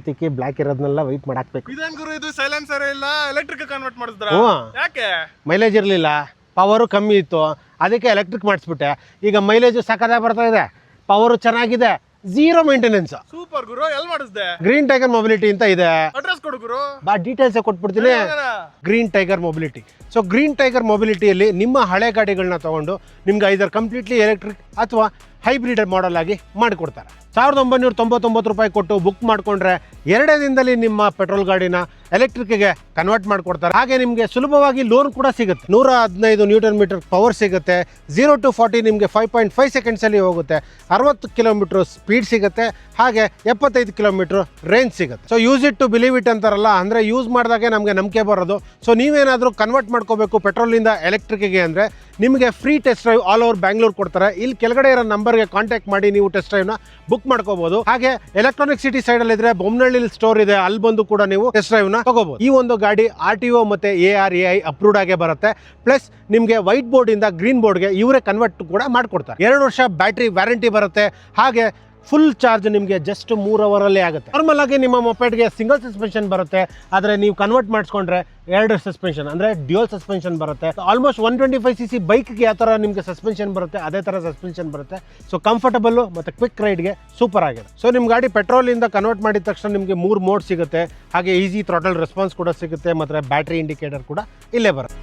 ತಿಕ್ಕಿ block ಇರೋದನ್ನೆಲ್ಲ white ಮಾಡಾಕ್ಬೇಕು. ಇದೇನ್ ಗುರು ಇದು ಸೈಲೆನ್ಸರ್ ಇಲ್ಲ ಎಲೆಕ್ಟ್ರಿಕ್ ಕನ್ವರ್ಟ್ ಮಾಡಿದ್ರ? ಯಾಕೆ? ಮೈಲೇಜ್ ಇರಲಿಲ್ಲ, ಪವರು ಕಮ್ಮಿ ಇತ್ತು, ಅದಕ್ಕೆ ಎಲೆಕ್ಟ್ರಿಕ್ ಮಾಡಿಸ್ಬಿಟ್ಟೆ. ಈಗ ಮೈಲೇಜ್ ಸಖತ್ತಾಗಿ ಬರ್ತಾ ಇದೆ, ಪವರು ಚೆನ್ನಾಗಿದೆ, 0 ಮೇಂಟೆನೆನ್ಸ್. ಸೂಪರ್ ಗುರು, ಎಲ್ಲಿ ಮಾಡಿಸ್ದೆ? ಗ್ರೀನ್ ಟೈಗರ್ ಮೊಬಿಲಿಟಿ ಅಂತ ಇದೆ. ಅಡ್ರೆಸ್ ಕೊಡು ಗುರು. ಬಾ ಡೀಟೇಲ್ಸ್ ಕೊಟ್ಬಿಡ್ತೀನಿ. Green tiger mobility. So green tiger ಮೊಬಿಲಿಟಿಯಲ್ಲಿ ನಿಮ್ಮ ಹಳೆ ಗಾಡಿಗಳನ್ನ ತಗೊಂಡು ನಿಮ್ಗೆ ಐದರ್ ಕಂಪ್ಲೀಟ್ಲಿ ಎಲೆಕ್ಟ್ರಿಕ್ ಅಥವಾ ಹೈಬ್ರಿಡ್ ಮಾಡೆಲ್ ಆಗಿ ಮಾಡಿಕೊಡ್ತಾರೆ. 1999 ರೂಪಾಯಿ ಕೊಟ್ಟು ಬುಕ್ ಮಾಡಿಕೊಂಡ್ರೆ 2 ದಿನದಲ್ಲಿ ನಿಮ್ಮ ಪೆಟ್ರೋಲ್ ಗಾಡಿನ ಎಲೆಕ್ಟ್ರಿಕ್ಗೆ ಕನ್ವರ್ಟ್ ಮಾಡಿಕೊಡ್ತಾರೆ. ಹಾಗೆ ನಿಮಗೆ ಸುಲಭವಾಗಿ ಲೋನ್ ಕೂಡ ಸಿಗುತ್ತೆ. 115 ನ್ಯೂಟನ್ ಮೀಟರ್ ಪವರ್ ಸಿಗುತ್ತೆ. 0 to 40 ನಿಮಗೆ 5.5 ಸೆಕೆಂಡ್ಸಲ್ಲಿ ಹೋಗುತ್ತೆ. 60 ಕಿಲೋಮೀಟರ್ ಸ್ಪೀಡ್ ಸಿಗುತ್ತೆ. ಹಾಗೆ 75 ಕಿಲೋಮೀಟರ್ ರೇಂಜ್ ಸಿಗುತ್ತೆ. So use it to believe it ಅಂತಾರಲ್ಲ, ಅಂದರೆ ಯೂಸ್ ಮಾಡಿದಾಗೆ ನಮಗೆ ನಂಬಿಕೆ ಬರೋದು. ಸೊ ನೀವೇನಾದರೂ ಕನ್ವರ್ಟ್ ಮಾಡ್ಕೋಬೇಕು ಪೆಟ್ರೋಲಿಂದ ಎಲೆಕ್ಟ್ರಿಕ್ಗೆ ಅಂದರೆ ನಿಮಗೆ free test drive all over Bangalore ಕೊಡ್ತಾರೆ. ಇಲ್ಲಿ ಕೆಳಗಡೆ ಇರೋ ನಂಬರ್ಗೆ ಕಾಂಟ್ಯಾಕ್ಟ್ ಮಾಡಿ ನೀವು ಟೆಸ್ಟ್ ಡ್ರೈವ್ನ ಬುಕ್ ಮಾಡ್ಕೋಬಹುದು. ಹಾಗೆ ಎಲೆಕ್ಟ್ರಾನಿಕ್ ಸಿಟಿ ಸೈಡಲ್ಲಿ ಇದ್ರೆ ಬೊಮ್ಮನಹಳ್ಳಿ ಸ್ಟೋರ್ ಇದೆ, ಅಲ್ಲಿ ಬಂದು ಕೂಡ ನೀವು ಟೆಸ್ಟ್ ಡ್ರೈವ್ನ ತಗೋಬಹುದು. ಈ ಒಂದು ಗಾಡಿ RTO ಮತ್ತೆ ARAI ಅಪ್ರೂವ್ಡ್ ಆಗೇ ಬರುತ್ತೆ. ಪ್ಲಸ್ ನಿಮಗೆ ವೈಟ್ ಬೋರ್ಡ್ ಇಂದ ಗ್ರೀನ್ ಬೋರ್ಡ್ಗೆ ಇವರೇ ಕನ್ವರ್ಟ್ ಕೂಡ ಮಾಡ್ಕೊಡ್ತಾರೆ. 2 ವರ್ಷ ಬ್ಯಾಟ್ರಿ ವ್ಯಾರಂಟಿ ಬರುತ್ತೆ. ಹಾಗೆ ಫುಲ್ ಚಾರ್ಜ್ ನಿಮಗೆ ಜಸ್ಟ್ 3 ಅವರಲ್ಲಿ ಆಗುತ್ತೆ. ನಾರ್ಮಲ್ ಆಗಿ ನಿಮ್ಮ ಮೊಪೆಡ್ಗೆ ಸಿಂಗಲ್ ಸಸ್ಪೆನ್ಷನ್ ಬರುತ್ತೆ, ಆದರೆ ನೀವು ಕನ್ವರ್ಟ್ ಮಾಡಿಸ್ಕೊಂಡ್ರೆ 2 ಸಸ್ಪೆನ್ಷನ್ ಅಂದರೆ ಡ್ಯೂಯಲ್ ಸಸ್ಪೆನ್ಷನ್ ಬರುತ್ತೆ. ಆಲ್ಮೋಸ್ಟ್ 125cc ಬೈಕ್ಗೆ ಯಾವ ಥರ ನಿಮಗೆ ಸಸ್ಪೆನ್ಷನ್ ಬರುತ್ತೆ ಅದೇ ಥರ ಸಸ್ಪೆನ್ಷನ್ ಬರುತ್ತೆ. ಸೊ ಕಂಫರ್ಟಬಲ್ಲು ಮತ್ತು ಕ್ವಿಕ್ ರೈಡ್ಗೆ ಸೂಪರ್ ಆಗಿದೆ. ಸೊ ನಿಮ್ಮ ಗಾಡಿ ಪೆಟ್ರೋಲಿಂದ ಕನ್ವರ್ಟ್ ಮಾಡಿದ ತಕ್ಷಣ ನಿಮಗೆ 3 ಮೋಡ್ ಸಿಗುತ್ತೆ. ಹಾಗೆ ಈಸಿ ಥ್ರಾಟಲ್ ರೆಸ್ಪಾನ್ಸ್ ಕೂಡ ಸಿಗುತ್ತೆ, ಮತ್ತು ಬ್ಯಾಟ್ರಿ ಇಂಡಿಕೇಟರ್ ಕೂಡ ಇಲ್ಲೇ ಬರುತ್ತೆ.